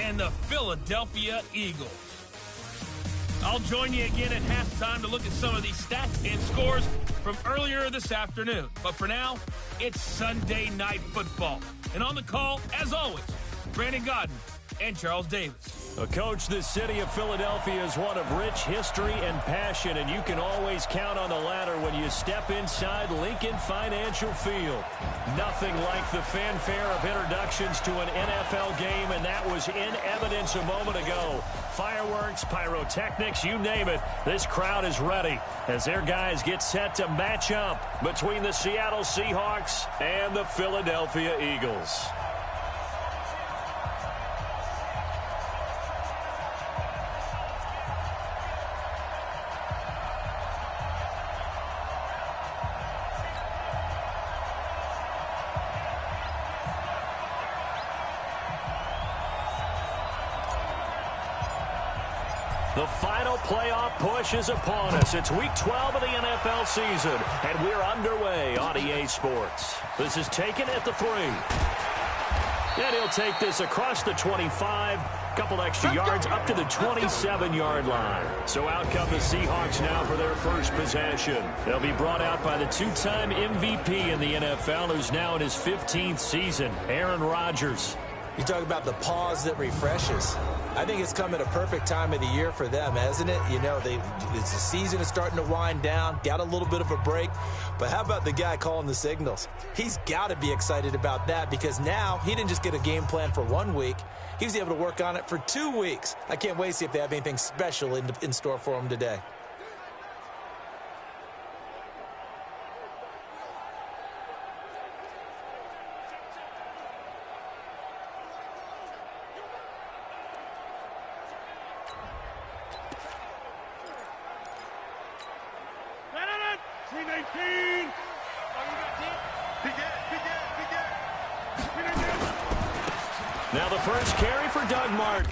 and the Philadelphia Eagles. I'll join you again at halftime to look at some of these stats and scores from earlier this afternoon. But for now, it's Sunday Night Football. And on the call, as always, Brandon Gaudin and Charles Davis. Coach, the city of Philadelphia is one of rich history and passion, and you can always count on the latter when you step inside Lincoln Financial Field. Nothing like the fanfare of introductions to an NFL game, and that was in evidence a moment ago. Fireworks, pyrotechnics, you name it. This crowd is ready as their guys get set to match up between the Seattle Seahawks and the Philadelphia Eagles. The final playoff push is upon us. It's Week 12 of the NFL season, and we're underway on EA Sports. This is taken at the 3. And he'll take this across the 25, couple extra yards up to the 27-yard line. So out come the Seahawks now for their first possession. They'll be brought out by the two-time MVP in the NFL, who's now in his 15th season, Aaron Rodgers. You talk about the pause that refreshes. I think it's come at a perfect time of the year for them, hasn't it? You know, the season is starting to wind down, got a little bit of a break. But how about the guy calling the signals? He's got to be excited about that because now he didn't just get a game plan for 1 week. He was able to work on it for 2 weeks. I can't wait to see if they have anything special in store for him today. Now the first carry for Doug Martin.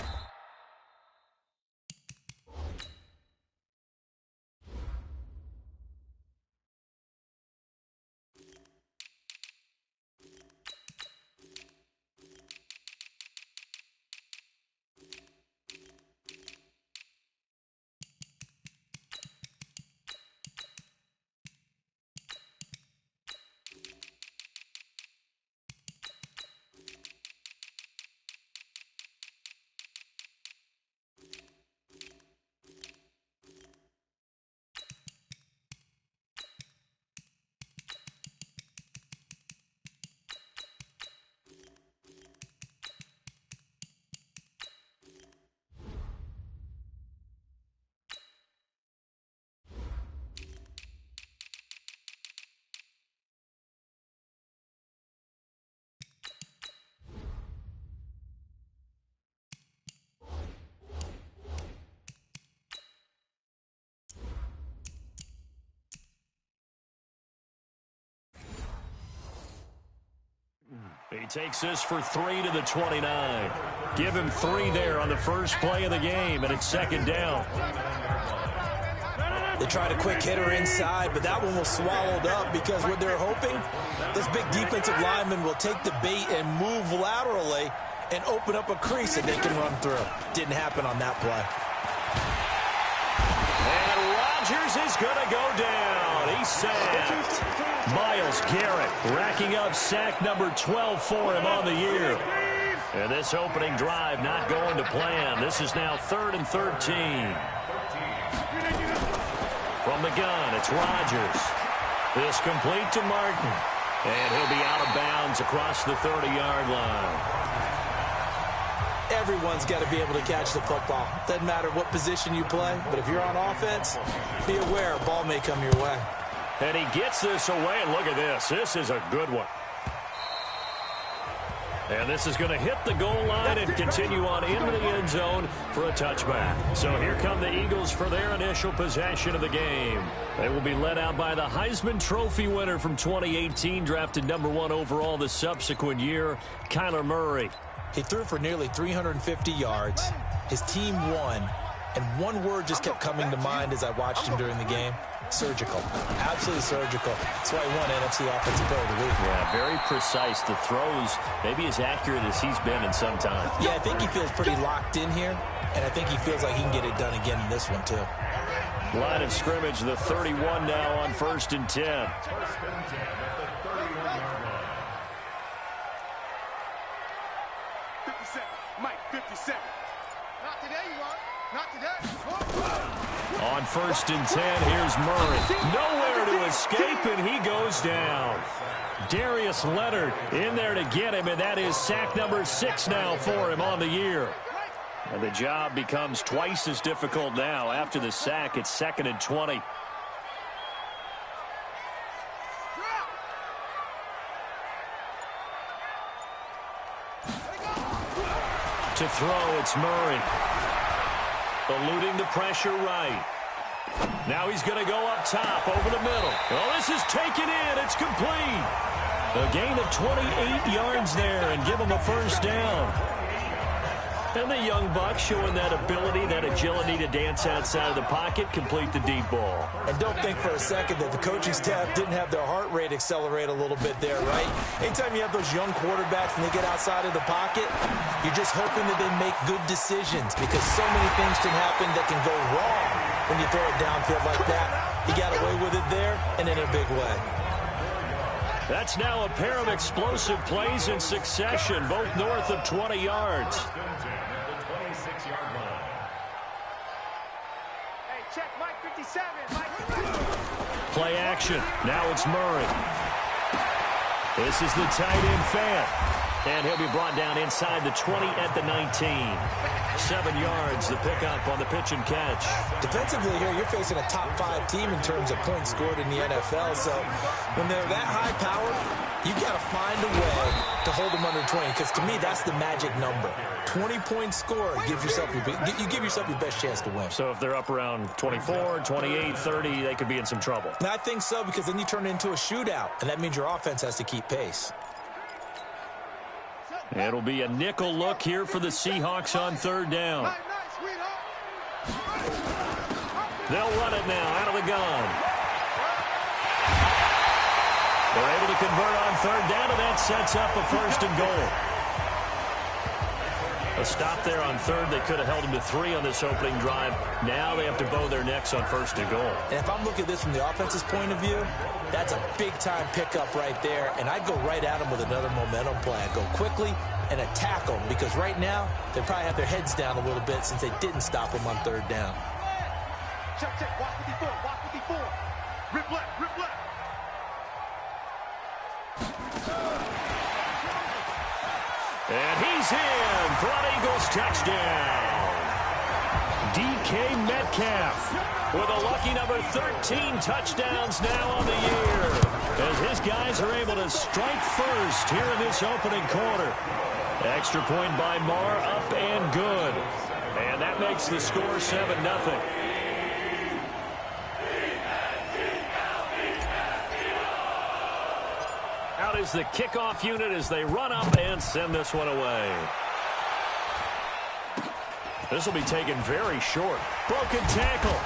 He takes this for 3 to the 29. Give him 3 there on the first play of the game, and it's second down. They tried a quick hitter inside, but that one was swallowed up because what they're hoping, this big defensive lineman will take the bait and move laterally and open up a crease that they can run through. Didn't happen on that play. And Rodgers is going to go down. He's sacked. Myles Garrett racking up sack number 12 for him on the year. And this opening drive not going to plan. This is now 3rd and 13. From the gun, it's Rodgers. This complete to Martin. And he'll be out of bounds across the 30-yard line. Everyone's got to be able to catch the football. Doesn't matter what position you play, but if you're on offense, be aware a ball may come your way. And he gets this away, and look at this. This is a good one. And this is going to hit the goal line and continue on into the end zone for a touchback. So here come the Eagles for their initial possession of the game. They will be led out by the Heisman Trophy winner from 2018, drafted number 1 overall the subsequent year, Kyler Murray. He threw for nearly 350 yards. His team won, And one word just kept coming to mind as I watched him during the game. Surgical. Absolutely surgical. That's why he won NFC Offensive Player of the Week. Yeah, very precise. The throws maybe as accurate as he's been in some time. Yeah, I think he feels pretty locked in here, and I think he feels like he can get it done again in this one, too. Line of scrimmage, the 31 now on 1st and 10. 57, Mike, 57. Not today, you are. Not today. On 1st and 10, here's Murray. Nowhere to escape, and he goes down. Darius Leonard in there to get him, and that is sack number 6 now for him on the year. And the job becomes twice as difficult now. After the sack, it's 2nd and 20. To throw, it's Murray. Eluding the pressure right. Now he's going to go up top over the middle. Oh, this is taken in. It's complete. A gain of 28 yards there and give him a first down. And the young buck showing that ability, that agility to dance outside of the pocket, complete the deep ball. And don't think for a second that the coaching staff didn't have their heart rate accelerate a little bit there, right? Anytime you have those young quarterbacks and they get outside of the pocket, you're just hoping that they make good decisions because so many things can happen that can go wrong when you throw it downfield like that. He got away with it there and in a big way. That's now a pair of explosive plays in succession, both north of 20 yards. Hey, check Mike 57. Mike. Play action. Now it's Murray. This is the tight end fan. And he'll be brought down inside the 20 at the 19. 7 yards, the pickup on the pitch and catch. Defensively here, you're facing a top 5 team in terms of points scored in the NFL. So when they're that high powered, you got to find a way to hold them under 20. Because to me, that's the magic number. 20 points scored gives yourself you give yourself your best chance to win. So if they're up around 24, 28, 30, they could be in some trouble. And I think so because then you turn it into a shootout. And that means your offense has to keep pace. It'll be a nickel look here for the Seahawks on 3rd down. They'll run it now out of the gun. They're able to convert on 3rd down, and that sets up a 1st and goal. A stop there on 3rd. They could have held them to 3 on this opening drive. Now they have to bow their necks on 1st and goal. And if I'm looking at this from the offense's point of view, that's a big-time pickup right there. And I'd go right at them with another momentum play. I'd go quickly and attack them because right now they probably have their heads down a little bit since they didn't stop them on 3rd down. Check, check. Walk 54. Walk 54. Rip left. Rip left. And he's in for an Eagles touchdown. DK Metcalf with a lucky number 13 touchdowns now on the year as his guys are able to strike first here in this opening quarter. Extra point by Marr, up and good. And that makes the score 7-0. Out is the kickoff unit as they run up and send this one away. This will be taken very short. Broken tackle.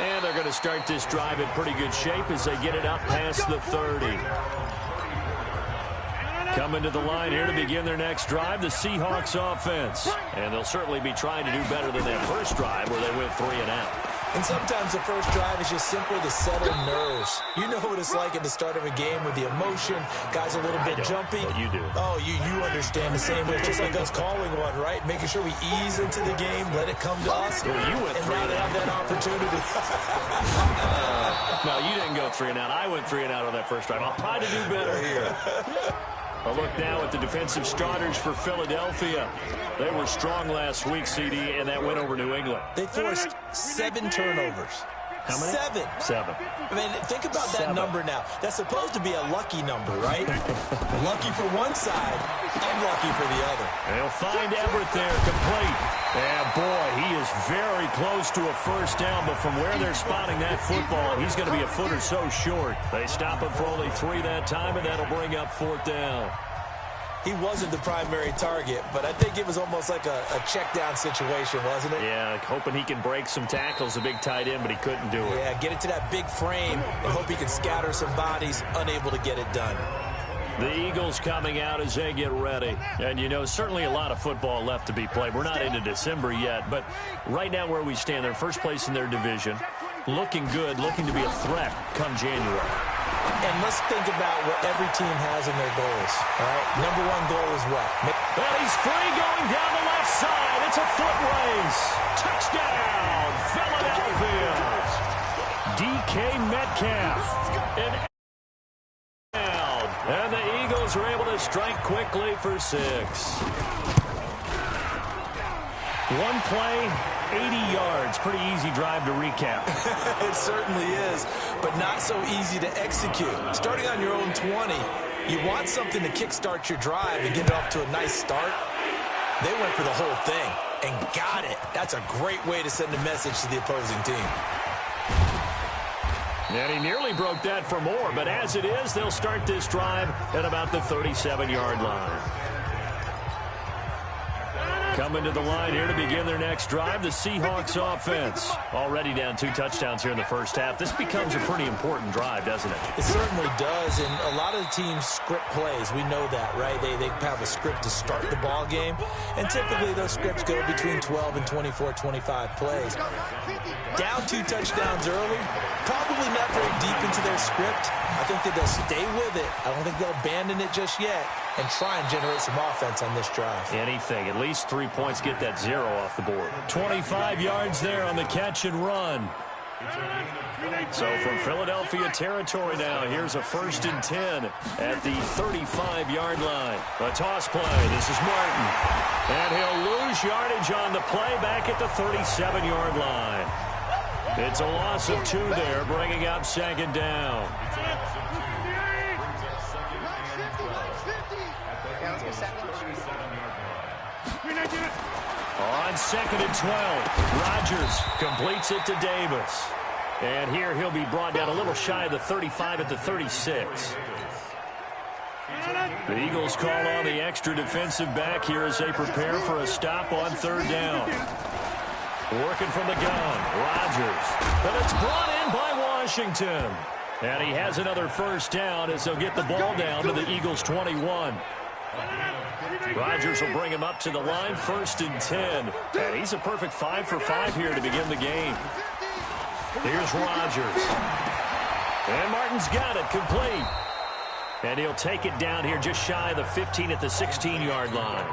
And they're going to start this drive in pretty good shape as they get it up past the 30. Coming to the line here to begin their next drive, the Seahawks offense. And they'll certainly be trying to do better than that first drive where they went 3 and out. And sometimes the first drive is just simply to settle nerves. You know what it's like at the start of a game with the emotion. Guys are a little bit jumpy. But you do. Oh, you understand the same way. It's just like us calling one, right? Making sure we ease into the game, let it come to us. Well, you went and 3 now and they out. have that opportunity. No, you didn't go 3 and out. I went 3 and out on that first drive. I'll try to do better here. A look now at the defensive starters for Philadelphia. They were strong last week, CD, and that went over New England. They forced 7 turnovers. How many? 7. I mean, think about that 7. number now. That's supposed to be a lucky number, right? Lucky for one side, unlucky for the other. They'll find Everett there, complete. And boy, he is very close to a first down, but from where they're spotting that football, he's going to be a foot or so short. They stop him for only 3 that time, and that'll bring up 4th down. he wasn't the primary target, but I think it was almost like a check down situation, wasn't it? Yeah, hoping he can break some tackles, a big tight end, but he couldn't do it. Yeah, get it to that big frame and hope he can scatter some bodies, unable to get it done. The Eagles coming out as they get ready. And, you know, certainly a lot of football left to be played. We're not into December yet, but right now where we stand, they're first place in their division, looking good, looking to be a threat come January. And let's think about what every team has in their goals, all right? Number one goal is what? And he's free going down the left side. It's a foot race. Touchdown, Philadelphia. DK Metcalf. And the Eagles are able to strike quickly for 6. One play, 80 yards. Pretty easy drive to recap. It certainly is, but not so easy to execute. Starting on your own 20, you want something to kickstart your drive and get it off to a nice start. They went for the whole thing and got it. That's a great way to send a message to the opposing team. And he nearly broke that for more, but as it is, they'll start this drive at about the 37-yard line. Coming to the line here to begin their next drive, the Seahawks offense. Already down 2 touchdowns here in the first half. This becomes a pretty important drive, doesn't it? It certainly does, and a lot of the teams script plays. We know that, right? They have a script to start the ball game, and typically those scripts go between 12 and 24, 25 plays. Down 2 touchdowns early, probably not very deep into their script. I think that they'll stay with it. I don't think they'll abandon it just yet and try and generate some offense on this drive. Anything. At least 3 points, get that 0 off the board. 25 yards there on the catch and run. So from Philadelphia territory now, here's a 1st and 10 at the 35-yard line. A toss play. This is Martin. And he'll lose yardage on the play back at the 37-yard line. It's a loss of 2 there, bringing up 2nd down. On 2nd and 12, Rodgers completes it to Davis. And here he'll be brought down a little shy of the 35 at the 36. The Eagles call on the extra defensive back here as they prepare for a stop on 3rd down. Working from the gun, Rodgers. But it's brought in by Washington. And he has another 1st down as they'll get the ball down to the Eagles' 21. Rodgers will bring him up to the line, 1st and 10. And he's a perfect 5 for 5 here to begin the game. Here's Rodgers. And Martin's got it, complete. And he'll take it down here just shy of the 15 at the 16-yard line.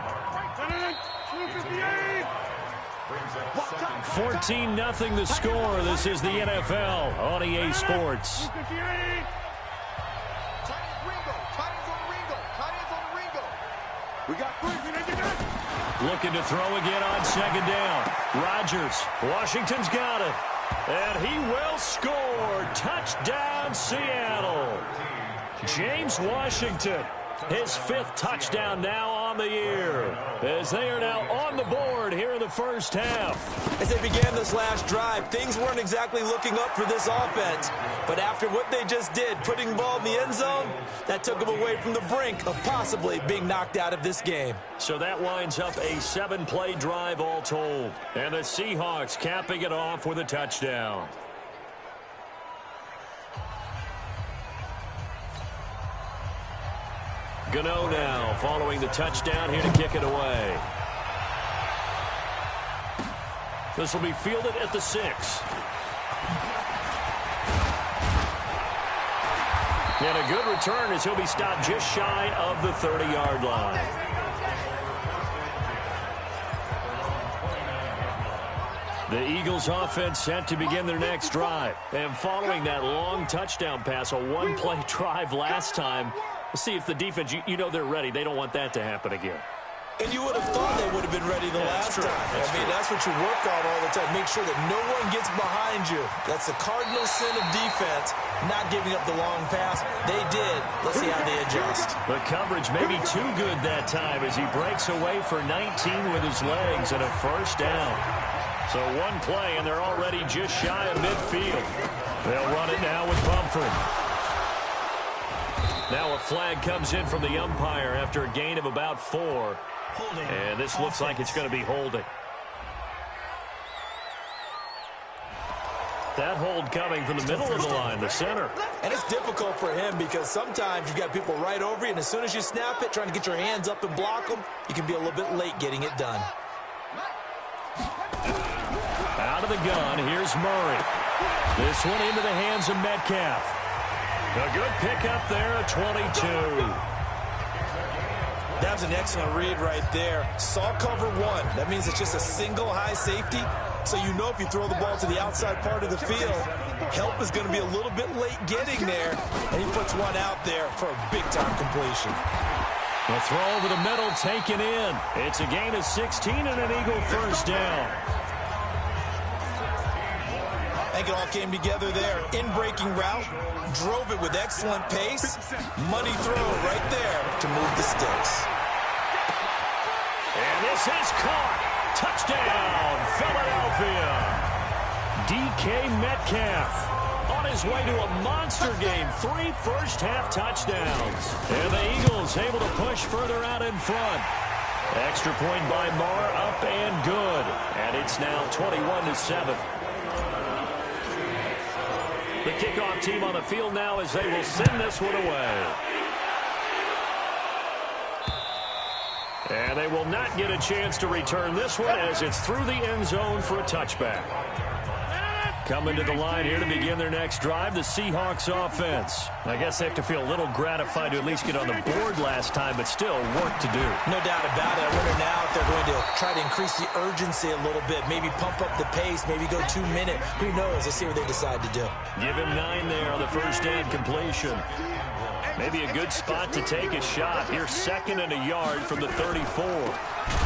14-0 the score. This is the NFL on EA Sports. Looking to throw again on 2nd down. Rodgers. Washington's got it. And he will score. Touchdown, Seattle. James Washington. His 5th touchdown now on the year, as they are now on the board here in the first half. As they began this last drive, things weren't exactly looking up for this offense. But after what they just did, putting the ball in the end zone, that took them away from the brink of possibly being knocked out of this game. So that winds up a 7-play drive all told. And the Seahawks capping it off with a touchdown. Gano now following the touchdown here to kick it away. This will be fielded at the 6. And a good return as he'll be stopped just shy of the 30-yard line. The Eagles offense set to begin their next drive. And following that long touchdown pass, a 1-play drive last time, we'll see if the defense, you know they're ready. They don't want that to happen again. And you would have thought they would have been ready the last time. That's what you work on all the time. Make sure that no one gets behind you. That's the cardinal sin of defense, not giving up the long pass. They did. Let's see how they adjust. The coverage may be too good that time as he breaks away for 19 with his legs and a 1st down. So 1 play, and they're already just shy of midfield. They'll run it now with Bumford. Now a flag comes in from the umpire after a gain of about 4. And this looks like it's going to be holding. That hold coming from the middle of the line, the center. And it's difficult for him because sometimes you've got people right over you, and as soon as you snap it, trying to get your hands up and block them, you can be a little bit late getting it done. Out of the gun, here's Murray. This one into the hands of Metcalf. A good pickup there at 22. That was an excellent read right there. Saw cover 1. That means it's just a single high safety. So you know if you throw the ball to the outside part of the field, help is going to be a little bit late getting there. And he puts one out there for a big-time completion. The throw over the middle taken in. It's a gain of 16 and an Eagle first down. I think it all came together there. In-breaking route, drove it with excellent pace. Money throw right there to move the sticks. And this is caught. Touchdown, Philadelphia. DK Metcalf on his way to a monster game. 3 first-half touchdowns. And the Eagles able to push further out in front. Extra point by Marr, up and good. And it's now 21-7. The kickoff team on the field now as they will send this one away. And they will not get a chance to return this one as it's through the end zone for a touchback. Coming to the line here to begin their next drive, the Seahawks offense. I guess they have to feel a little gratified to at least get on the board last time, but still work to do. No doubt about it. I wonder now if they're going to try to increase the urgency a little bit, maybe pump up the pace, maybe go 2-minute. Who knows? Let's see what they decide to do. Give him 9 there on the first down completion. Maybe a good spot to take a shot. Here's 2nd and a yard from the 34.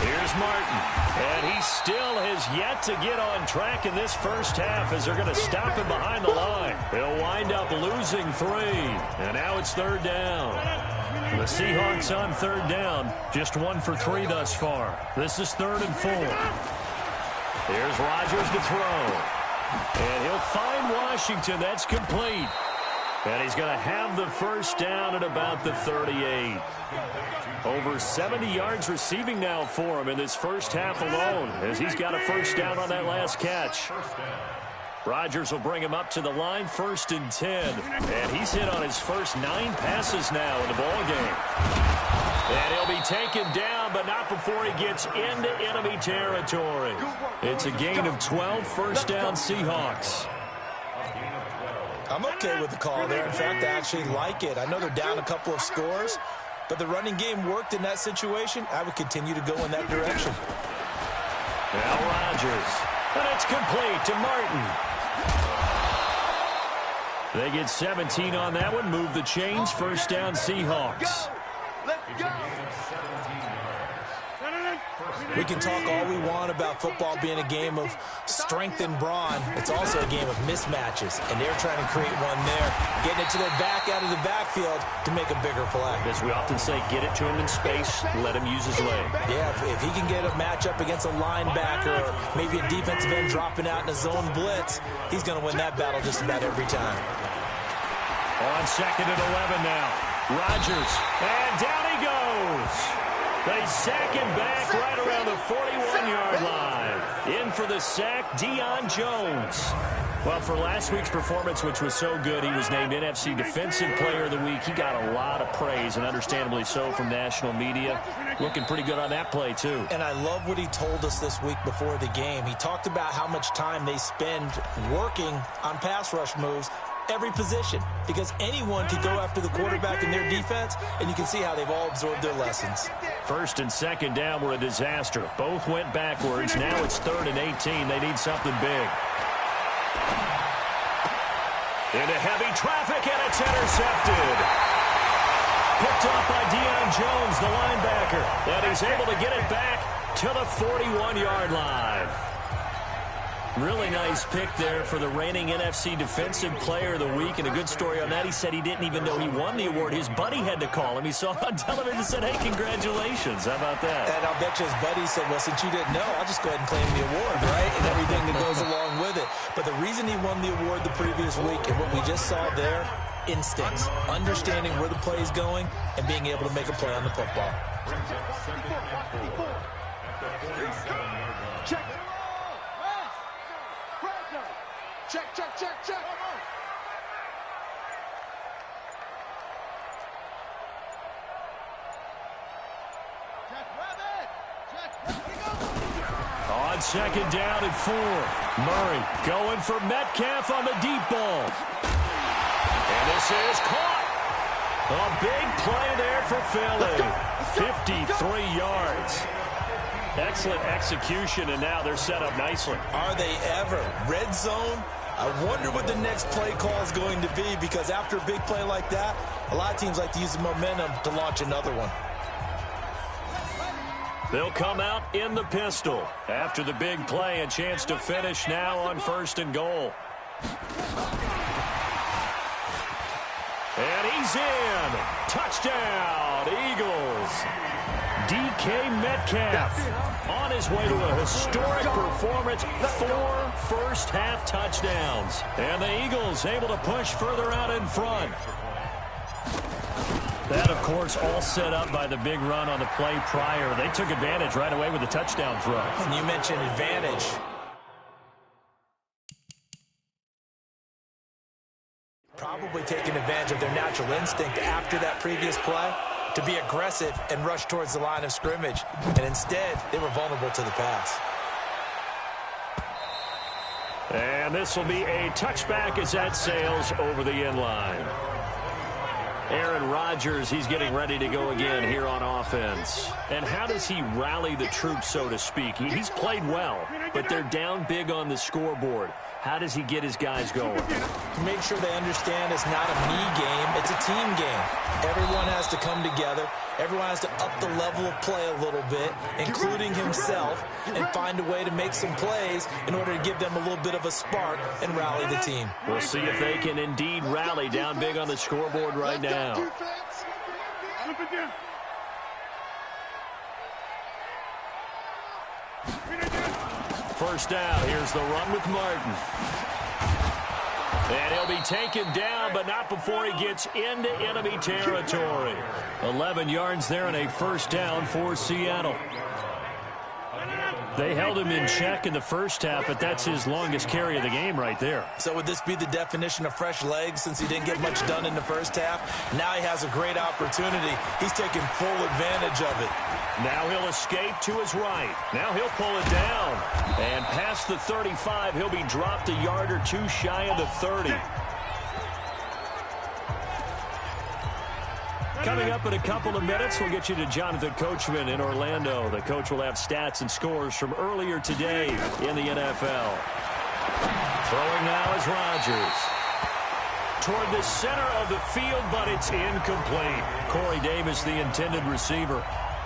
Here's Martin. And he still has yet to get on track in this first half as they're going to stop him behind the line. They'll wind up losing 3. And now it's 3rd down. The Seahawks on 3rd down. Just 1 for 3 thus far. This is 3rd and 4. Here's Rodgers to throw. And he'll find Washington. That's complete. And he's going to have the first down at about the 38. Over 70 yards receiving now for him in this first half alone as he's got a first down on that last catch. Rodgers will bring him up to the line, 1st and 10. And he's hit on his first 9 passes now in the ballgame. And he'll be taken down, but not before he gets into enemy territory. It's a gain of 12, first down Seahawks. I'm okay with the call there. In fact, I actually like it. I know they're down a couple of scores, but the running game worked in that situation. I would continue to go in that direction. Now Rodgers. And it's complete to Martin. They get 17 on that one. Move the chains. First down Seahawks. Let's go. We can talk all we want about football being a game of strength and brawn. It's also a game of mismatches, and they're trying to create one there, getting it to their back out of the backfield to make a bigger play. As we often say, get it to him in space, let him use his leg. Yeah, if he can get a matchup against a linebacker or maybe a defensive end dropping out in a zone blitz, he's going to win that battle just about every time. On 2nd and 11 now. Rodgers, and down he goes. They sack him back right around the 41-yard line. In for the sack, Deion Jones. Well, for last week's performance, which was so good, he was named NFC Defensive Player of the Week. He got a lot of praise, and understandably so, from national media. Looking pretty good on that play, too. And I love what he told us this week before the game. He talked about how much time they spend working on pass rush moves, every position, because anyone could go after the quarterback in their defense, and you can see how they've all absorbed their lessons. 1st and 2nd down were a disaster. Both went backwards. Now it's 3rd and 18. They need something big. Into heavy traffic, and it's intercepted. Picked off by Deion Jones, the linebacker, and he's able to get it back to the 41-yard line. Really nice pick there for the reigning NFC Defensive Player of the Week, and a good story on that. He said he didn't even know he won the award. His buddy had to call him. He saw it on television and said, hey, congratulations. How about that? And I'll bet you his buddy said, well, since you didn't know, I'll just go ahead and claim the award, right? And everything that goes along with it. But the reason he won the award the previous week and what we just saw there, instincts, understanding where the play is going and being able to make a play on the football. Check. Check. On second down and 4. Murray going for Metcalf on the deep ball. And this is caught. A big play there for Philly. 53 yards. Excellent execution, and now they're set up nicely. Are they ever? Red zone? I wonder what the next play call is going to be, because after a big play like that, a lot of teams like to use the momentum to launch another one. They'll come out in the pistol. After the big play, a chance to finish now on 1st and goal. And he's in. Touchdown, Eagles. DK Metcalf on his way to a historic performance. 4 first-half touchdowns. And the Eagles able to push further out in front. That, of course, all set up by the big run on the play prior. They took advantage right away with the touchdown throw. And you mentioned advantage. Probably taking advantage of their natural instinct after that previous play to be aggressive and rush towards the line of scrimmage. And instead, they were vulnerable to the pass. And this will be a touchback as that sails over the end line. Aaron Rodgers, he's getting ready to go again here on offense. And how does he rally the troops, so to speak? He's played well, but they're down big on the scoreboard. How does he get his guys going? To make sure they understand it's not a me game, it's a team game. Everyone has to come together. Everyone has to up the level of play a little bit, including himself, and find a way to make some plays in order to give them a little bit of a spark and rally the team. We'll see if they can indeed rally down big on the scoreboard right now. First down, here's the run with Martin. And he'll be taken down, but not before he gets into enemy territory. 11 yards there and a first down for Seattle. They held him in check in the first half, but that's his longest carry of the game right there. So would this be the definition of fresh legs since he didn't get much done in the first half? Now he has a great opportunity. He's taking full advantage of it. Now he'll escape to his right. Now he'll pull it down. And past the 35, he'll be dropped a yard or two shy of the 30. Coming up in a couple of minutes, we'll get you to Jonathan Coachman in Orlando. The coach will have stats and scores from earlier today in the NFL. Throwing now is Rodgers. Toward the center of the field, but it's incomplete. Corey Davis, the intended receiver.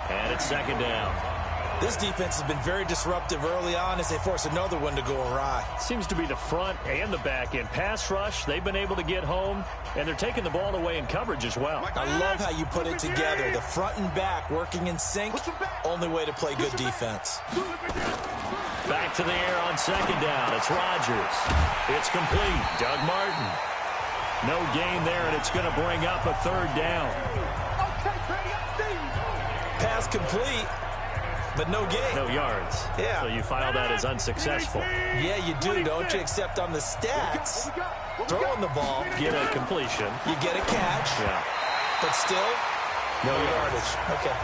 And it's second down. This defense has been very disruptive early on as they force another one to go awry. Seems to be the front and the back end. Pass rush, they've been able to get home, and they're taking the ball away in coverage as well. I love how you put it together. The front and back working in sync, only way to play good defense. Back to the air on second down. It's Rodgers. It's complete. Doug Martin. No gain there, and it's going to bring up a third down. Pass complete, but no gain. No yards. Yeah. So you file that as unsuccessful. Yeah, you do, don't you? Except on the stats, throwing the ball, Get a completion. you get a catch, Yeah. but still, No no yards. yardage. Okay.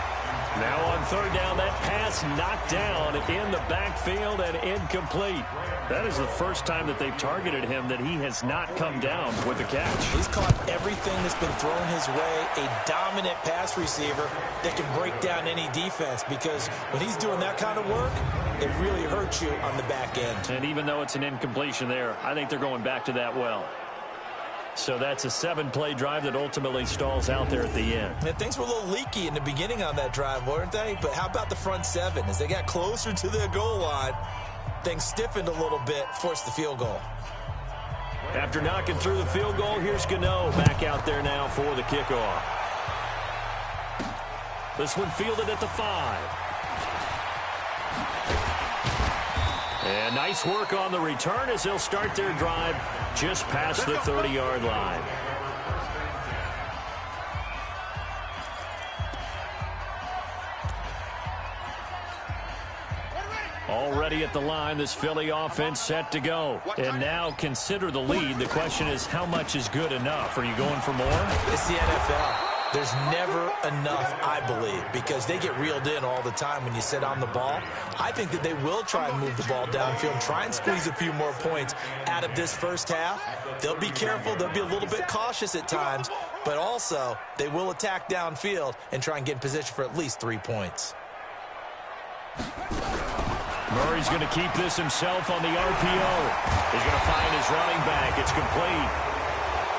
Now on third down, that pass knocked down in the backfield and incomplete. That is the first time that they've targeted him that he has not come down with a catch. He's caught everything that's been thrown his way, a dominant pass receiver that can break down any defense, because when he's doing that kind of work, it really hurts you on the back end. And even though it's an incompletion there, I think they're going back to that well. So that's a 7-play drive that ultimately stalls out there at the end. And things were a little leaky in the beginning on that drive, weren't they? But how about the front seven? As they got closer to their goal line, things stiffened a little bit, forced the field goal. After knocking through the field goal, here's Gano back out there now for the kickoff. This one fielded at the 5. And nice work on the return as they'll start their drive just past the 30-yard line. Already at the line, this Philly offense set to go. And now consider the lead. The question is, how much is good enough? Are you going for more? It's the NFL. There's never enough, I believe, because they get reeled in all the time when you sit on the ball. I think that they will try and move the ball downfield and try and squeeze a few more points out of this first half. They'll be careful. They'll be a little bit cautious at times, but also they will attack downfield and try and get in position for at least 3 points. Murray's going to keep this himself on the RPO. He's going to find his running back. It's complete.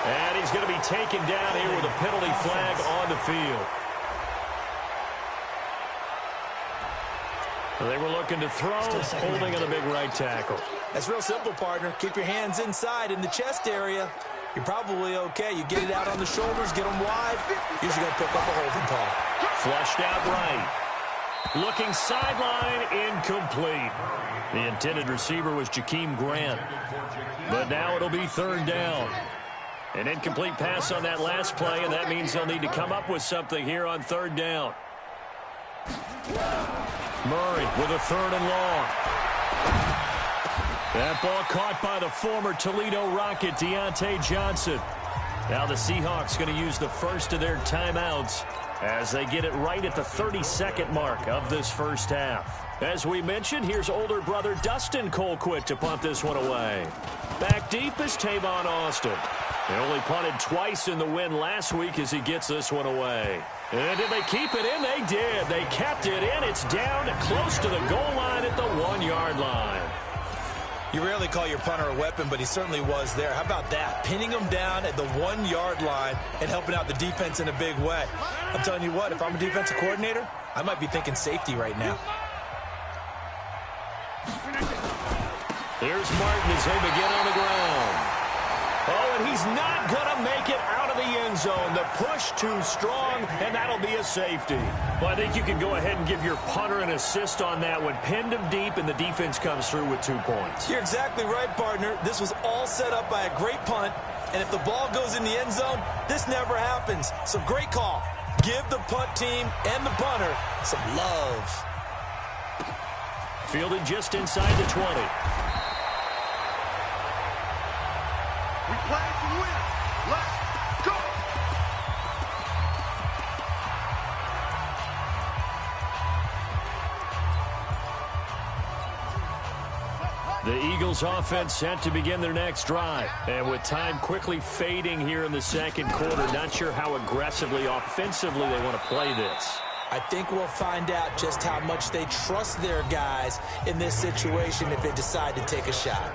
And he's going to be taken down here with a penalty flag on the field. They were looking to throw, holding on the big right tackle. That's real simple, partner. Keep your hands inside in the chest area. You're probably okay. You get it out on the shoulders, get them wide. Usually going to pick up a holding call. Flushed out right. Looking sideline, incomplete. The intended receiver was Jakeem Grant. But now it'll be third down. An incomplete pass on that last play, and that means they'll need to come up with something here on third down. Murray with a third and long. That ball caught by the former Toledo Rocket, Deontay Johnson. Now the Seahawks going to use the first of their timeouts as they get it right at the 32nd mark of this first half. As we mentioned, here's older brother Dustin Colquitt to punt this one away. Back deep is Tavon Austin. They only punted twice in the win last week as he gets this one away. And did they keep it in? They did. They kept it in. It's down close to the goal line at the 1-yard line. You rarely call your punter a weapon, but he certainly was there. How about that? Pinning him down at the 1-yard line and helping out the defense in a big way. I'm telling you what, if I'm a defensive coordinator, I might be thinking safety right now. Here's Martin as they begin on the ground. Oh, and he's not going to make it out of the end zone. The push too strong, and that'll be a safety. Well, I think you can go ahead and give your punter an assist on that one. Pinned him deep, and the defense comes through with 2 points. You're exactly right, partner. This was all set up by a great punt, and if the ball goes in the end zone, this never happens. So great call. Give the punt team and the punter some love. Fielded just inside the 20. We play to win. Let's go. The Eagles offense set to begin their next drive. And with time quickly fading here in the second quarter, not sure how aggressively, offensively they want to play this. I think we'll find out just how much they trust their guys in this situation if they decide to take a shot.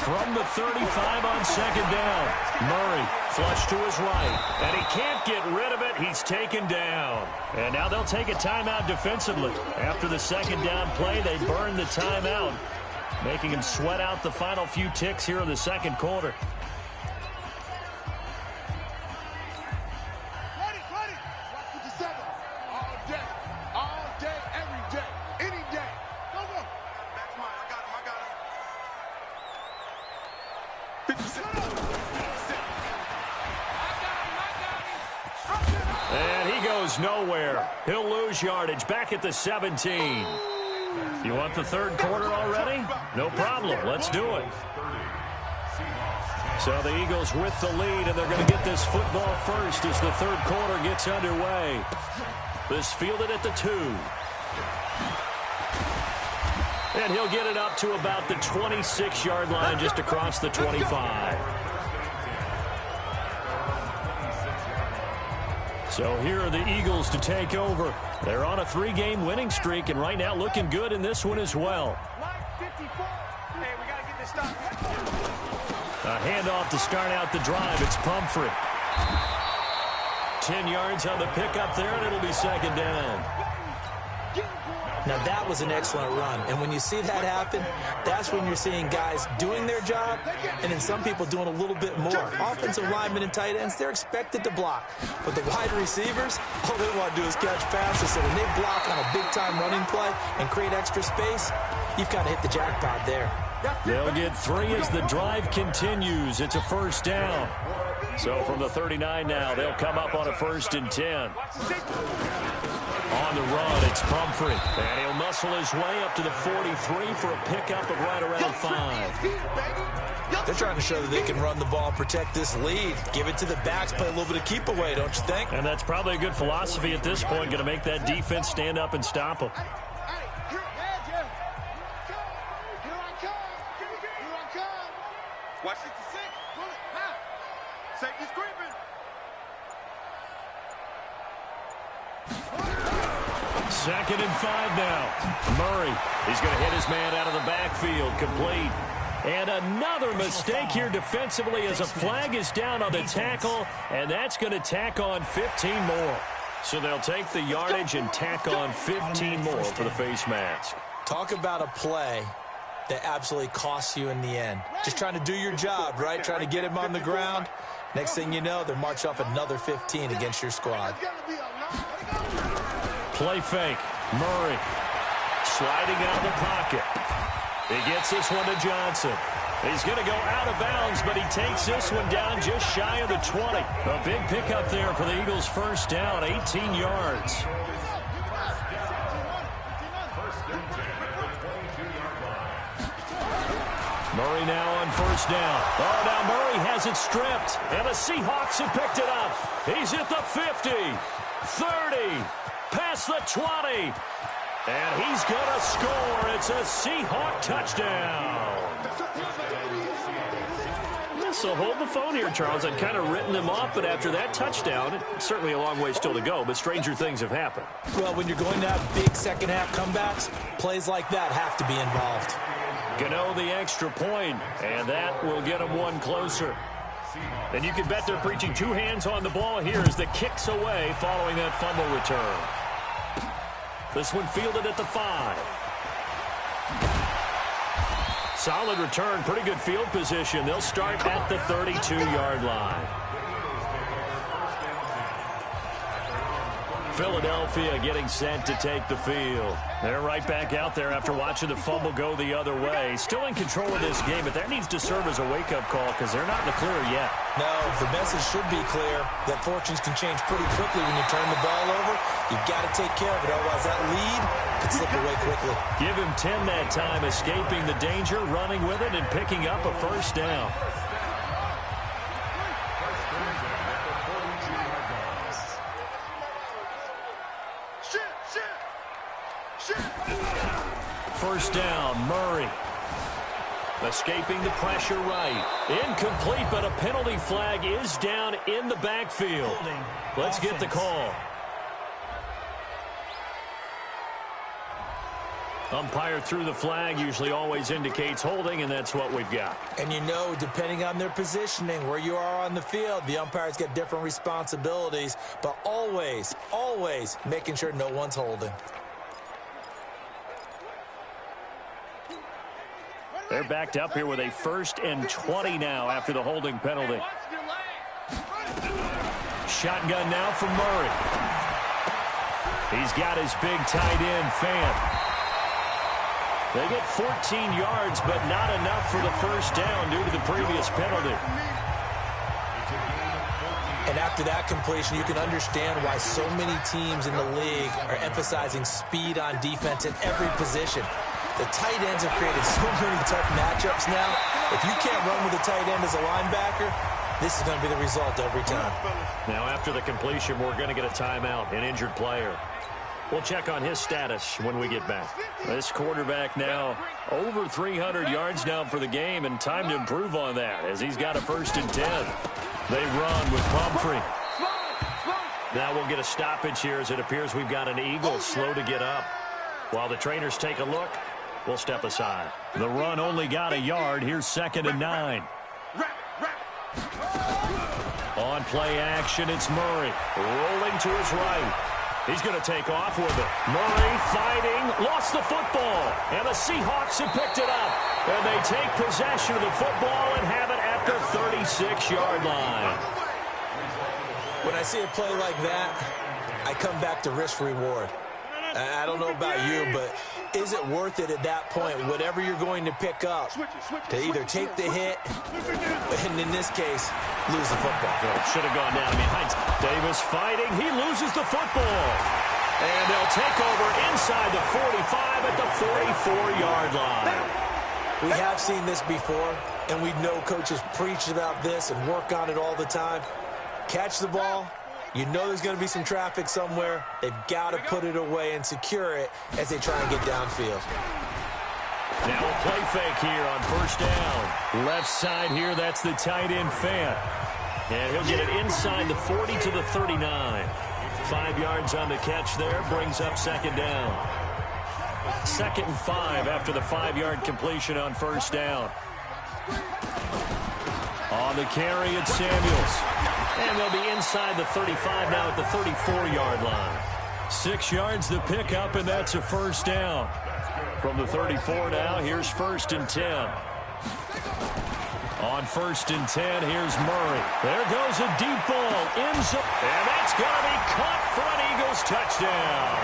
From the 35 on second down. Murray flush to his right. And he can't get rid of it. He's taken down. And now they'll take a timeout defensively. After the second down play, they burn the timeout, making him sweat out the final few ticks here in the second quarter. And he goes nowhere. He'll lose yardage back at the 17. You want the third quarter already? No problem. Let's do it. So the Eagles with the lead, and they're going to get this football first as the third quarter gets underway. This fielded at the 2. And he'll get it up to about the 26-yard line, just across the 25. So here are the Eagles to take over. They're on a 3-game winning streak, and right now looking good in this one as well. A handoff to start out the drive. It's Pumphrey. 10 yards on the pickup there, and it'll be second down. Now, that was an excellent run. And when you see that happen, that's when you're seeing guys doing their job and then some people doing a little bit more. Offensive linemen and tight ends, they're expected to block. But the wide receivers, all they want to do is catch passes. So when they block on a big-time running play and create extra space, you've got to hit the jackpot there. They'll get 3 as the drive continues. It's a first down. So from the 39 now, they'll come up on a 1st and 10. On the run, it's Pumphrey. And he'll muscle his way up to the 43 for a pickup of right around 5. They're trying to show that they can run the ball and protect this lead. Give it to the backs, play a little bit of keep away, don't you think? And that's probably a good philosophy at this point, going to make that defense stand up and stop them. Watch 66. Safety screaming. Second and 5 now. Murray, he's going to hit his man out of the backfield, complete. And another mistake here defensively as a flag is down on the tackle, and that's going to tack on 15 more. So they'll take the yardage and tack on 15 more for the face mask. Talk about a play that absolutely costs you in the end. Just trying to do your job, right? Trying to get him on the ground. Next thing you know, they're marching off another 15 against your squad. Play fake. Murray sliding out of the pocket. He gets this one to Johnson. He's going to go out of bounds, but he takes this one down just shy of the 20. A big pickup there for the Eagles' first down, 18 yards. Murray now on first down. Oh, now Murray has it stripped, and the Seahawks have picked it up. He's at the 50, 30, past the 20, and he's going to score. It's a Seahawk touchdown. So hold the phone here, Charles. I'd kind of written them off, but after that touchdown, it's certainly a long way still to go, but stranger things have happened. Well, when you're going to have big second-half comebacks, plays like that have to be involved. Gano the extra point, and that will get them one closer. And you can bet they're preaching 2 hands on the ball here as the kick's away following that fumble return. This one fielded at the 5. Solid return, pretty good field position. They'll start at the 32-yard line. Philadelphia getting set to take the field. They're right back out there after watching the fumble go the other way. Still in control of this game, but that needs to serve as a wake-up call because they're not in the clear yet. No, the message should be clear that fortunes can change pretty quickly when you turn the ball over. You've got to take care of it, otherwise that lead could slip away quickly. Give him 10 that time, escaping the danger, running with it, and picking up a first down. First down, Murray. Escaping the pressure right. Incomplete, but a penalty flag is down in the backfield. Let's get the call. Umpire threw the flag, usually always indicates holding, and that's what we've got. And you know, depending on their positioning, where you are on the field, the umpires get different responsibilities, but always, always making sure no one's holding. They're backed up here with a 1st and 20 now after the holding penalty. Shotgun now from Murray. He's got his big tight end, Fant. They get 14 yards, but not enough for the first down due to the previous penalty. And after that completion, you can understand why so many teams in the league are emphasizing speed on defense in every position. The tight ends have created so many tough matchups now. If you can't run with a tight end as a linebacker, this is going to be the result every time. Now, after the completion, we're going to get a timeout, an injured player. We'll check on his status when we get back. This quarterback now over 300 yards now for the game, and time to improve on that as he's got a 1st and 10. They run with Pumphrey. Now we'll get a stoppage here as it appears we've got an Eagle slow to get up. While the trainers take a look, we'll step aside. The run only got a yard. Here's 2nd and 9. On play action, it's Murray. Rolling to his right. He's going to take off with it. Murray fighting, lost the football. And the Seahawks have picked it up. And they take possession of the football and have it at the 36-yard line. When I see a play like that, I come back to risk-reward. I don't know about you, but is it worth it at that point, whatever you're going to pick up, to either take the hit, and in this case, lose the football? Should have gone down. Davis fighting. He loses the football. And they'll take over inside the 45 at the 44-yard line. We have seen this before, and we know coaches preach about this and work on it all the time. Catch the ball. You know there's going to be some traffic somewhere. They've got to put it away and secure it as they try and get downfield. Now a play fake here on first down. Left side here, that's the tight end Fant. And he'll get it inside the 40 to the 39. 5 yards on the catch there, brings up second down. 2nd and 5 after the 5-yard completion on first down. On the carry, it's Samuels. And they'll be inside the 35 now at the 34-yard line. 6 yards the pickup, and that's a first down. From the 34 now, here's 1st and 10. On 1st and 10, here's Murray. There goes a deep ball. Ends up, and that's going to be caught for an Eagles touchdown.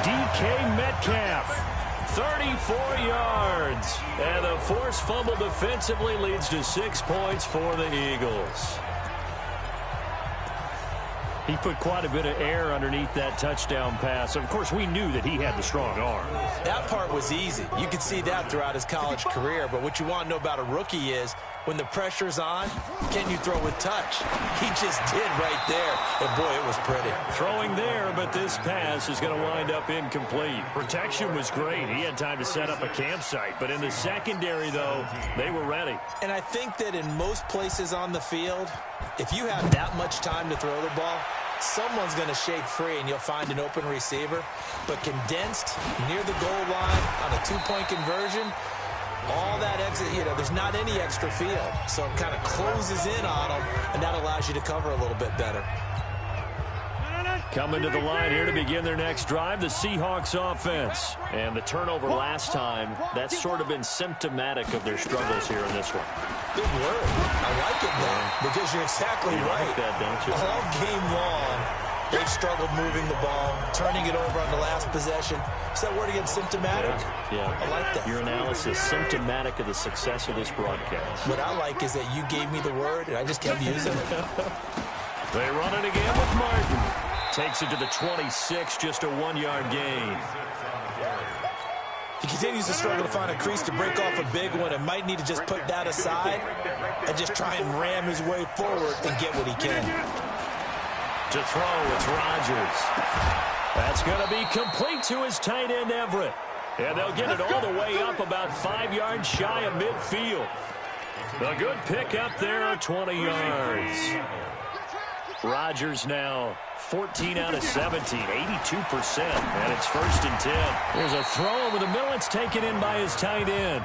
DK Metcalf. 34 yards. And the forced fumble defensively leads to 6 points for the Eagles. He put quite a bit of air underneath that touchdown pass. Of course, we knew that he had the strong arm. That part was easy. You could see that throughout his college career. But what you want to know about a rookie is when the pressure's on, can you throw with touch? He just did right there. And, boy, it was pretty. Throwing there, but this pass is going to wind up incomplete. Protection was great. He had time to set up a campsite. But in the secondary, though, they were ready. And I think that in most places on the field, if you have that much time to throw the ball, someone's going to shake free and you'll find an open receiver. But condensed near the goal line on a 2-point conversion, all that exit, there's not any extra field. So it kind of closes in on them, and that allows you to cover a little bit better. Coming to the line here to begin their next drive, the Seahawks offense. And the turnover last time, that's sort of been symptomatic of their struggles here in this one. Good word. I like it now, because you're exactly right. Like that, don't you? All game long, they've struggled moving the ball, turning it over on the last possession. Is that word again, symptomatic? Yeah. I like that. Your analysis, symptomatic of the success of this broadcast. What I like is that you gave me the word, and I just kept using it. They run it again with Martin. Takes it to the 26, just a 1-yard gain. He continues to struggle to find a crease to break off a big one and might need to just put that aside and just try and ram his way forward and get what he can. To throw, it's Rodgers. That's going to be complete to his tight end, Everett. And they'll get it all the way up about 5 yards shy of midfield. A good pick up there, 20 yards. Rodgers now 14 out of 17, 82%, and it's 1st and 10. There's a throw over the middle. It's taken in by his tight end.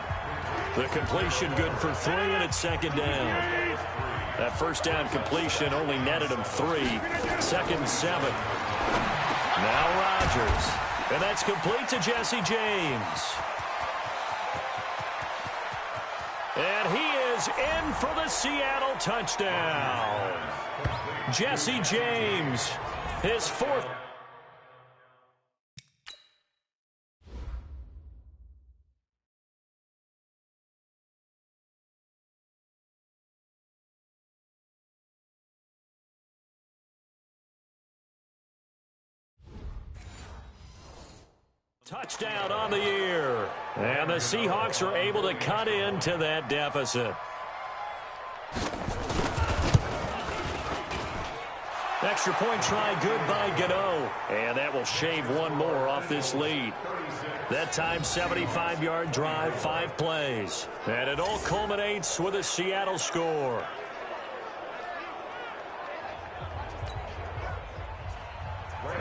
The completion good for 3, and it's 2nd down. That first down completion only netted him 3. 2nd and 7. Now Rodgers, and that's complete to Jesse James. And he is in for the Seattle touchdown. Jesse James, his 4th. Touchdown on the year. And the Seahawks are able to cut into that deficit. Extra point try good by Gano. And that will shave one more off this lead. That time 75-yard drive, 5 plays. And it all culminates with a Seattle score.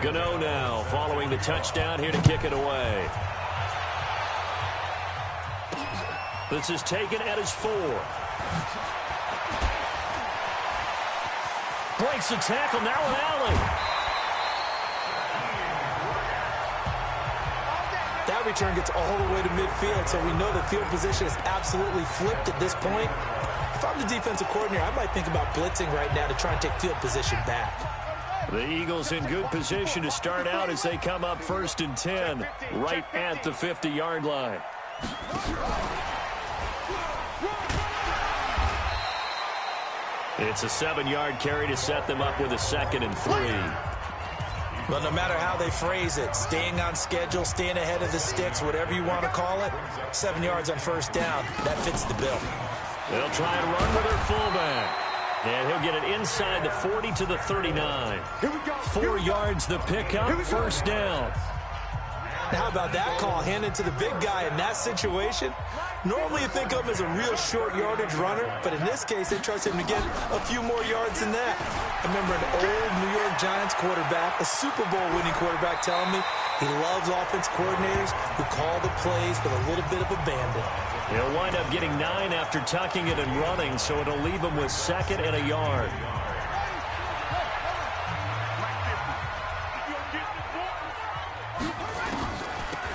Gano now following the touchdown here to kick it away. This is taken at his 4. Breaks the tackle, now an alley. that return gets all the way to midfield, so we know the field position is absolutely flipped at this point. If I'm the defensive coordinator, I might think about blitzing right now to try and take field position back. The Eagles in good position to start out as they come up 1st and 10, right at the 50-yard line. It's a 7-yard carry to set them up with a 2nd and 3. Well, no matter how they phrase it, staying on schedule, staying ahead of the sticks, whatever you want to call it, 7 yards on 1st down, that fits the bill. They'll try and run with their fullback. And he'll get it inside the 40 to the 39. 4 yards the pickup, 1st down. How about that call handed to the big guy in that situation? Normally you think of him as a real short yardage runner, but in this case they trust him to get a few more yards than that. I remember an old New York Giants quarterback, a Super Bowl winning quarterback, telling me he loves offense coordinators who call the plays with a little bit of abandon. He'll wind up getting 9 after tucking it and running, so it'll leave him with 2nd and a yard.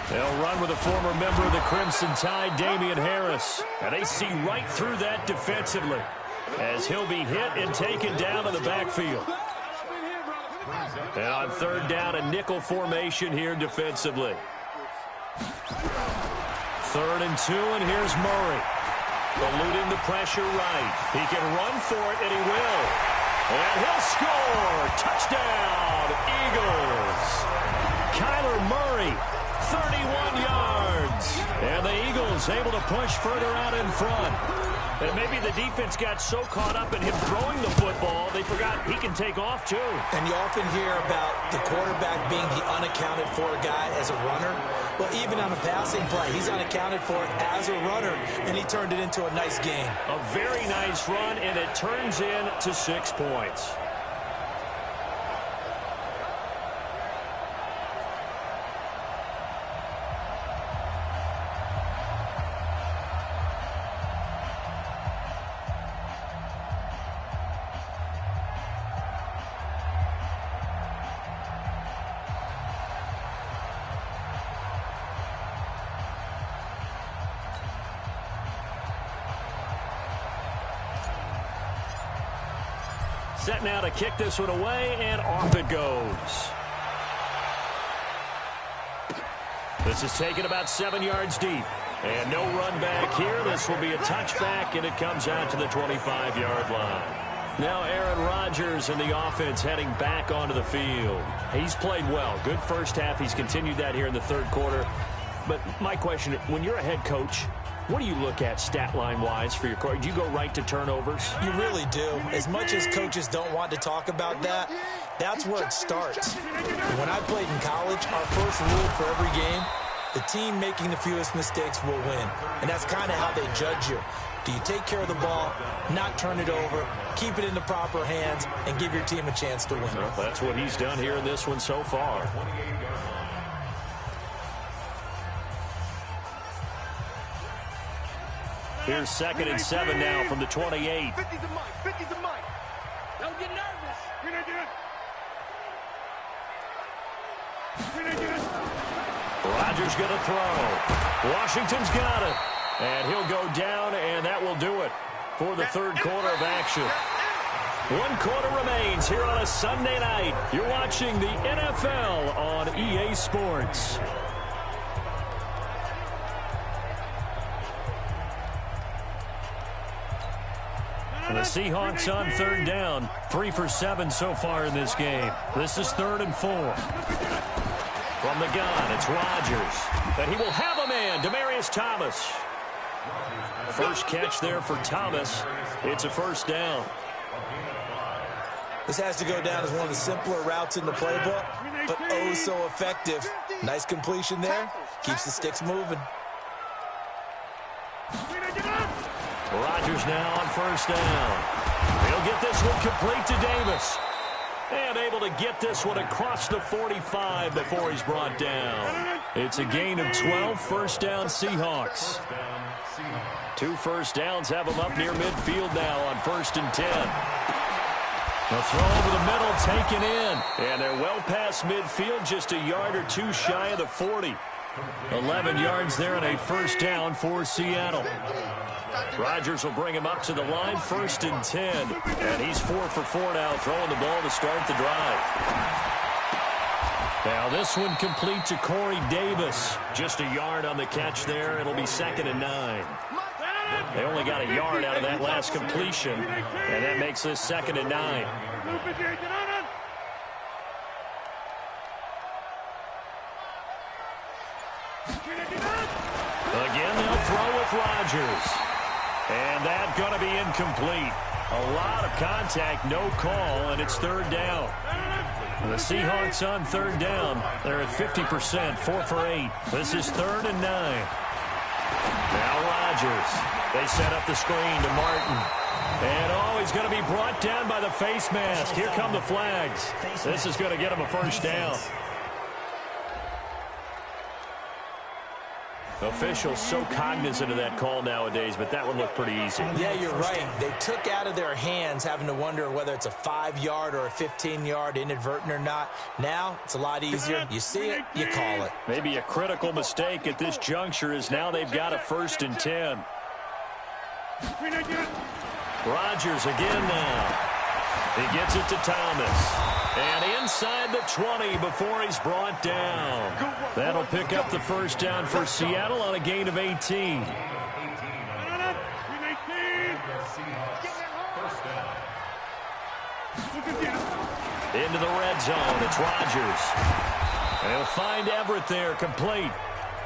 They'll run with a former member of the Crimson Tide, Damian Harris. And they see right through that defensively as he'll be hit and taken down in the backfield. And on 3rd down, a nickel formation here defensively. 3rd and 2, and here's Murray. Eluding the pressure right. He can run for it, and he will. And he'll score. Touchdown, Eagles. Kyler Murray, 31 yards. And the Eagles able to push further out in front. And maybe the defense got so caught up in him throwing the football, they forgot he can take off too. And you often hear about the quarterback being the unaccounted for guy as a runner. Well, even on a passing play, he's unaccounted for as a runner, and he turned it into a nice game. A very nice run, and it turns into 6 points. Set now to kick this one away, and off it goes. This is taken about 7 yards deep. And no run back here. This will be a touchback, and it comes out to the 25-yard line. Now Aaron Rodgers and the offense heading back onto the field. He's played well. Good first half. He's continued that here in the 3rd quarter. But my question, when you're a head coach, what do you look at stat line-wise for your coach? Do you go right to turnovers? You really do. As much as coaches don't want to talk about that, that's where it starts. When I played in college, our first rule for every game, the team making the fewest mistakes will win. And that's kind of how they judge you. Do you take care of the ball, not turn it over, keep it in the proper hands, and give your team a chance to win? Well, that's what he's done here in this one so far. Here's 2nd and 7 now from the 28. 50's a mic. 50's a mic. Don't get nervous. We're not good. We're not good. Rodgers going to throw. Washington's got it. And he'll go down, and that will do it for the 3rd quarter of action. 1 quarter remains here on a Sunday night. You're watching the NFL on EA Sports. And the Seahawks on 3rd down. 3 for 7 so far in this game. This is 3rd and 4. From the gun, it's Rodgers. And he will have a man, Demaryius Thomas. First catch there for Thomas. It's a 1st down. This has to go down as one of the simpler routes in the playbook, but oh so effective. Nice completion there. Keeps the sticks moving. Rodgers now on 1st down. He'll get this one complete to Davis. And able to get this one across the 45 before he's brought down. It's a gain of 12, 1st down Seahawks. 2 first downs have them up near midfield now on 1st and 10. A throw over the middle, taken in. And they're well past midfield, just a yard or two shy of the 40. 11 yards there and a first down for Seattle. Rodgers will bring him up to the line, 1st and 10. And he's 4 for 4 now, throwing the ball to start the drive. Now this one complete to Corey Davis. Just a yard on the catch there. It'll be 2nd and 9. They only got a yard out of that last completion, and that makes this 2nd and 9. Again, they'll throw with Rodgers. And that's going to be incomplete. A lot of contact, no call, and it's 3rd down. The Seahawks on 3rd down. They're at 50%, 4 for 8. This is 3rd and 9. Now Rodgers. They set up the screen to Martin. And, he's going to be brought down by the face mask. Here come the flags. This is going to get him a first down. Officials so cognizant of that call nowadays, but that would look pretty easy. Yeah, you're right. They took out of their hands having to wonder whether it's a 5-yard or a 15-yard, inadvertent or not. Now, it's a lot easier. You see it, you call it. Maybe a critical mistake at this juncture is now they've got a 1st and 10. Rodgers again now. He gets it to Thomas. And inside the 20 before he's brought down. That'll pick up the first down for Seattle on a gain of 18. Into the red zone, it's Rodgers. And he'll find Everett there, complete.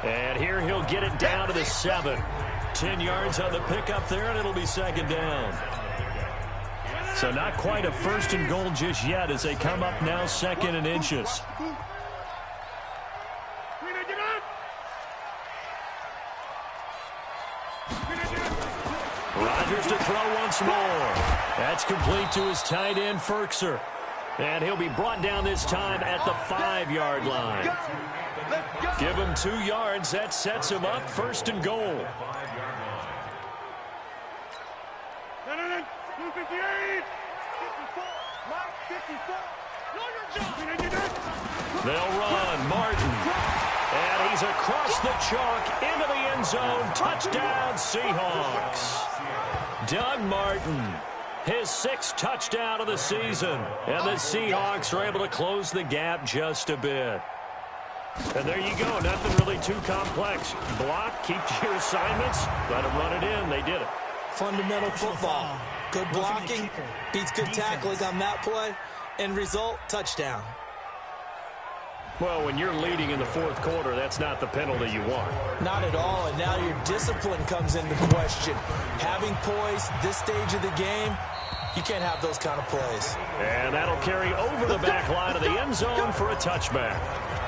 And here he'll get it down to the 7. 10 yards on the pickup there, and it'll be 2nd down. So not quite a 1st and goal just yet as they come up now 2nd and inches. Rodgers to throw once more. That's complete to his tight end, Firkser. And he'll be brought down this time at the 5-yard line. Give him 2 yards. That sets him up 1st and goal. They'll run. Martin. And he's across the chalk into the end zone. Touchdown, Seahawks. Doug Martin, his 6th touchdown of the season. And the Seahawks are able to close the gap just a bit. And there you go. Nothing really too complex. Block, keep to your assignments, let them run it in. They did it. Fundamental football. Good blocking, beats good tackling on that play. End result, touchdown. Well, when you're leading in the 4th quarter, that's not the penalty you want. Not at all, and now your discipline comes into question. Having poise this stage of the game, you can't have those kind of plays. And that'll carry over the back line of the end zone for a touchback.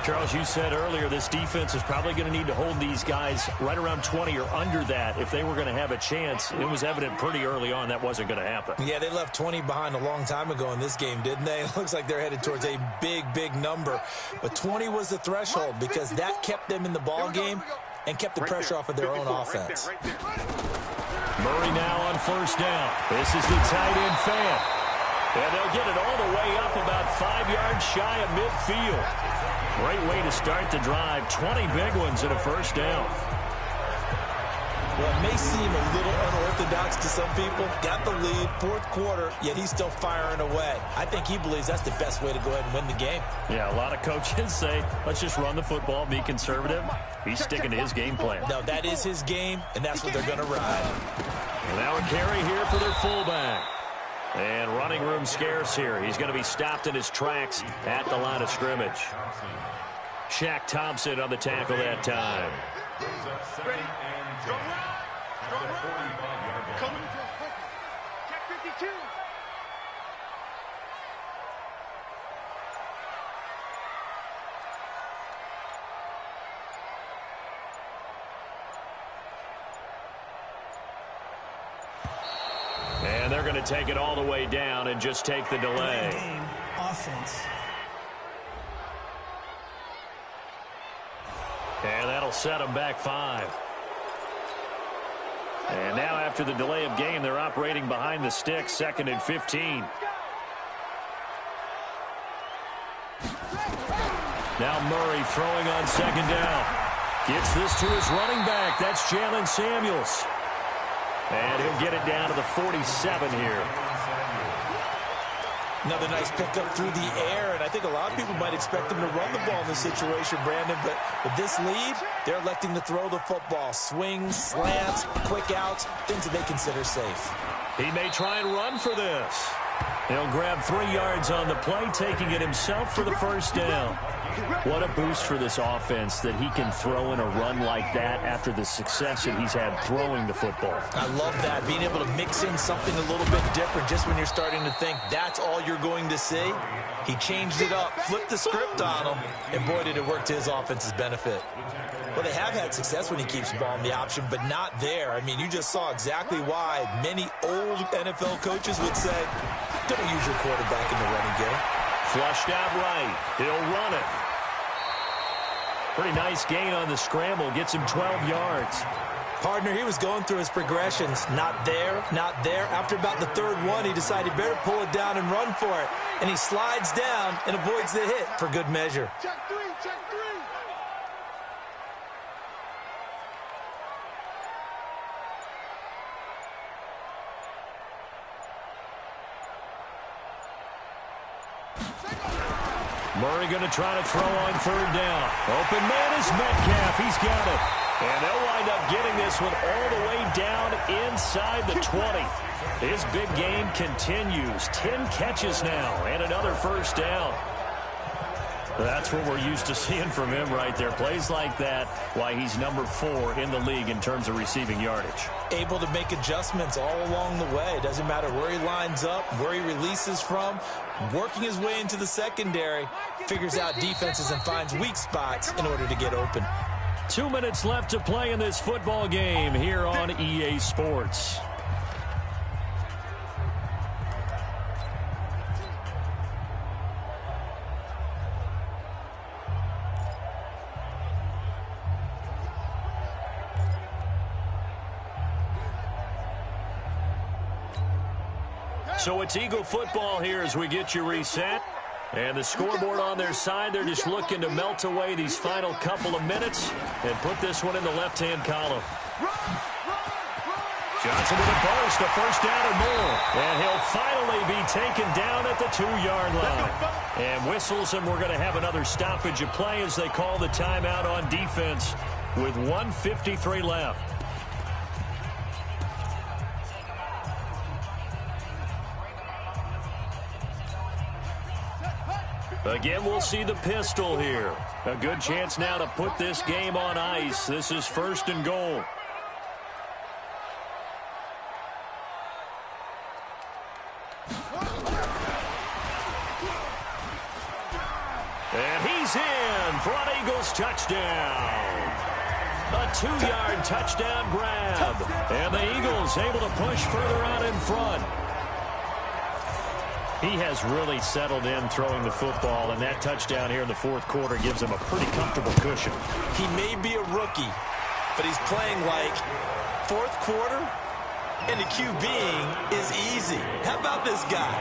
Charles, you said earlier this defense is probably going to need to hold these guys right around 20 or under that if they were going to have a chance. It was evident pretty early on that wasn't going to happen. Yeah, they left 20 behind a long time ago in this game, didn't they? It looks like they're headed towards a big, big number. But 20 was the threshold because that kept them in the ball game and kept the pressure off of their own offense. Murray now on 1st down. This is the tight end fan. And they'll get it all the way up about 5 yards shy of midfield. Great way to start the drive. 20 big ones and a first down. Well, it may seem a little unorthodox to some people. Got the lead, 4th quarter, yet he's still firing away. I think he believes that's the best way to go ahead and win the game. Yeah, a lot of coaches say, let's just run the football, be conservative. He's sticking to his game plan. No, that is his game, and that's what they're going to ride. And now a carry here for their fullback. And running room scarce here. He's going to be stopped in his tracks at the line of scrimmage. Shaq Thompson on the tackle that time. Ready? Strong run. Strong run. Coming from check 52. And they're going to take it all the way down and just take the delay. Game offense. And that'll set them back 5. And now after the delay of game, they're operating behind the sticks, 2nd and 15. Now Murray throwing on 2nd down. Gets this to his running back. That's Jalen Samuels. And he'll get it down to the 47 here. Another nice pickup through the air, and I think a lot of people might expect him to run the ball in this situation, Brandon, but with this lead, they're electing to throw the football. Swings, slants, quick outs, things that they consider safe. He may try and run for this. He'll grab 3 yards on the play, taking it himself for the first down. What a boost for this offense that he can throw in a run like that after the success that he's had throwing the football. I love that, being able to mix in something a little bit different just when you're starting to think that's all you're going to see. He changed it up, flipped the script on him, and boy, did it work to his offense's benefit. Well, they have had success when he keeps the ball in the option, but not there. I mean, you just saw exactly why many old NFL coaches would say, don't use your quarterback in the running game. Flushed out right. He'll run it. Pretty nice gain on the scramble. Gets him 12 yards. Partner, he was going through his progressions. Not there, not there. After about the third one, he decided he better pull it down and run for it. And he slides down and avoids the hit for good measure. Check three, check three. Murray going to try to throw on third down. Open man is Metcalf. He's got it. And they'll wind up getting this one all the way down inside the 20. His big game continues. 10 catches now and another first down. That's what we're used to seeing from him right there. Plays like that, why he's number 4 in the league in terms of receiving yardage. Able to make adjustments all along the way. Doesn't matter where he lines up, where he releases from. Working his way into the secondary, figures out defenses and finds weak spots in order to get open. 2 minutes left to play in this football game here on EA Sports. So it's Eagle football here as we get you reset. And the scoreboard on their side, they're just looking to melt away these final couple of minutes and put this one in the left-hand column. Johnson with a burst, a first down or more. And he'll finally be taken down at the 2-yard line. And whistles, and we're going to have another stoppage of play as they call the timeout on defense with 1:53 left. Again, we'll see the pistol here. A good chance now to put this game on ice. This is 1st and goal. And he's in for an Eagles touchdown. A 2-yard touchdown grab. And the Eagles able to push further out in front. He has really settled in throwing the football, and that touchdown here in the 4th quarter gives him a pretty comfortable cushion. He may be a rookie, but he's playing like 4th quarter, and the QBing is easy. How about this guy?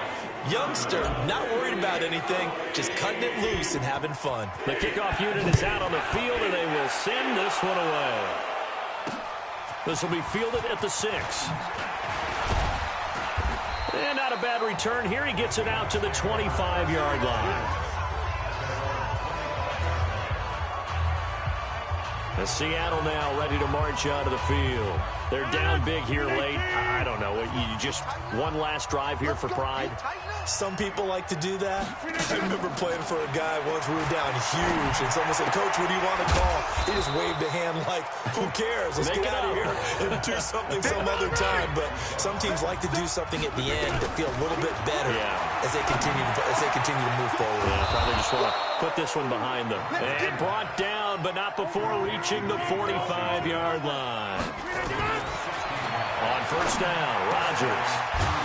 Youngster, not worried about anything, just cutting it loose and having fun. The kickoff unit is out on the field, and they will send this one away. This will be fielded at the 6. And not a bad return here. He gets it out to the 25-yard line. The Seattle now ready to march out of the field. They're down big here late. I don't know. You just one last drive here for pride. Some people like to do that. I remember playing for a guy once. We were down huge, and someone said, "Coach, what do you want to call?" He just waved a hand like, "Who cares? Let's get out of here and do something some other time." But some teams like to do something at the end to feel a little bit better as they continue to move forward. Yeah, probably just want to put this one behind them. And brought down, but not before reaching the 45-yard line. On first down, Rodgers.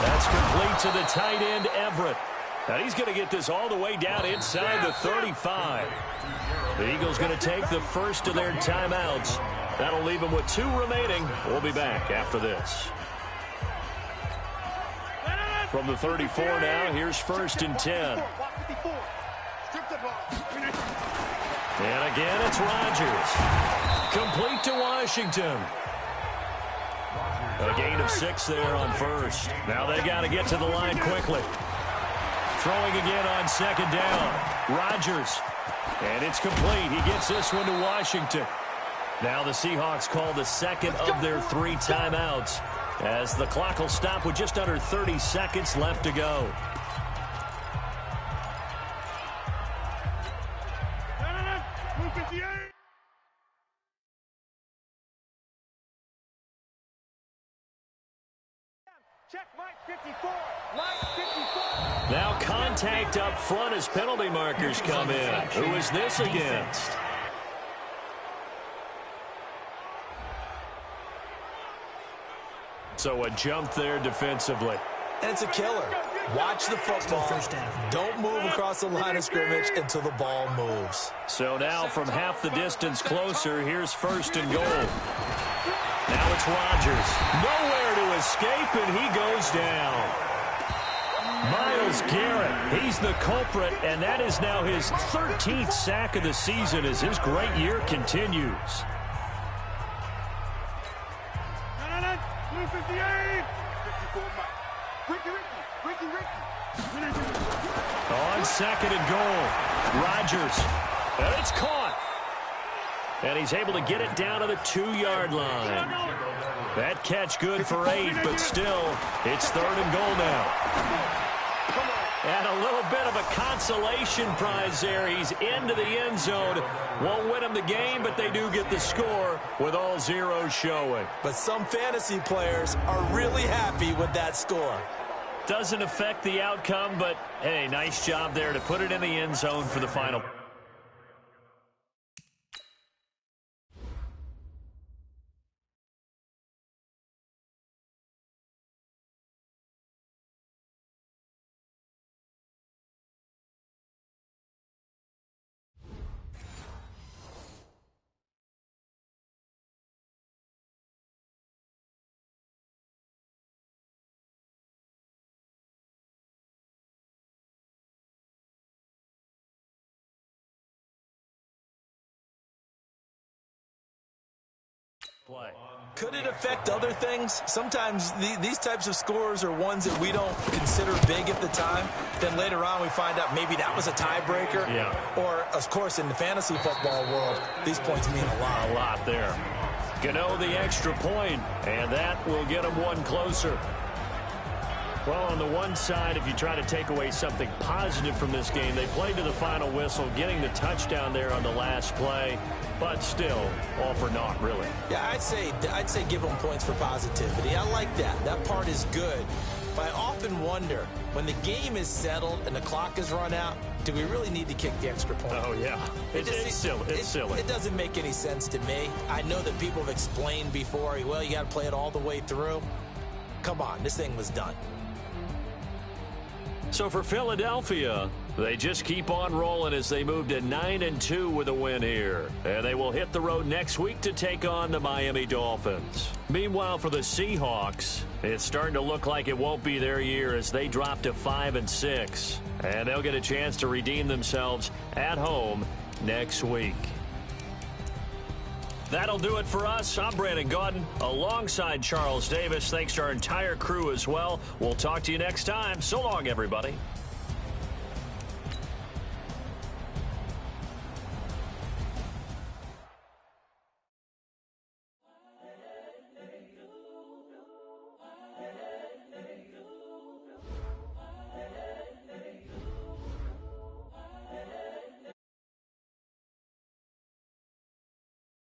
That's complete to the tight end, Everett. Now he's going to get this all the way down inside the 35. The Eagles going to take the first of their timeouts. That'll leave them with 2 remaining. We'll be back after this. From the 34 now, here's 1st and 10. And again, it's Rodgers. Complete to Washington. A gain of 6 there on first. Now they got to get to the line quickly. Throwing again on second down. Rodgers. And it's complete. He gets this one to Washington. Now the Seahawks call the second of their 3 timeouts, as the clock will stop with just under 30 seconds left to go. Check Mike 54. Mike 54. Now contact up front as penalty markers come in. Who is this against? So a jump there defensively. And it's a killer. Watch the football. Don't move across the line of scrimmage until the ball moves. So now from half the distance closer, here's 1st and goal. Now it's Rodgers. Nowhere to escape, and he goes down. Myles Garrett, he's the culprit, and that is now his 13th sack of the season as his great year continues. On 2nd and goal, Rodgers. And it's caught. And he's able to get it down to the 2-yard line. That catch good for 8, but still, it's 3rd and goal now. And a little bit of a consolation prize there. He's into the end zone. Won't win him the game, but they do get the score with all zeros showing. But some fantasy players are really happy with that score. Doesn't affect the outcome, but, hey, nice job there to put it in the end zone for the final. Play. Could it affect other things? Sometimes these types of scores are ones that we don't consider big at the time. Then later on we find out maybe that was a tiebreaker. Yeah. Or, of course, in the fantasy football world, these points mean a lot. A lot there. Gano the extra point, and that will get him one closer. Well, on the one side, if you try to take away something positive from this game, they played to the final whistle, getting the touchdown there on the last play, but still, all for naught, really. Yeah, I'd say give them points for positivity. I like that. That part is good. But I often wonder, when the game is settled and the clock is run out, do we really need to kick the extra point? Oh, yeah. It's silly. It's silly. It doesn't make any sense to me. I know that people have explained before, well, you got to play it all the way through. Come on, this thing was done. So for Philadelphia, they just keep on rolling as they move to 9-2 with a win here. And they will hit the road next week to take on the Miami Dolphins. Meanwhile, for the Seahawks, it's starting to look like it won't be their year as they drop to 5-6. And they'll get a chance to redeem themselves at home next week. That'll do it for us. I'm Brandon Gaudin alongside Charles Davis. Thanks to our entire crew as well. We'll talk to you next time. So long, everybody.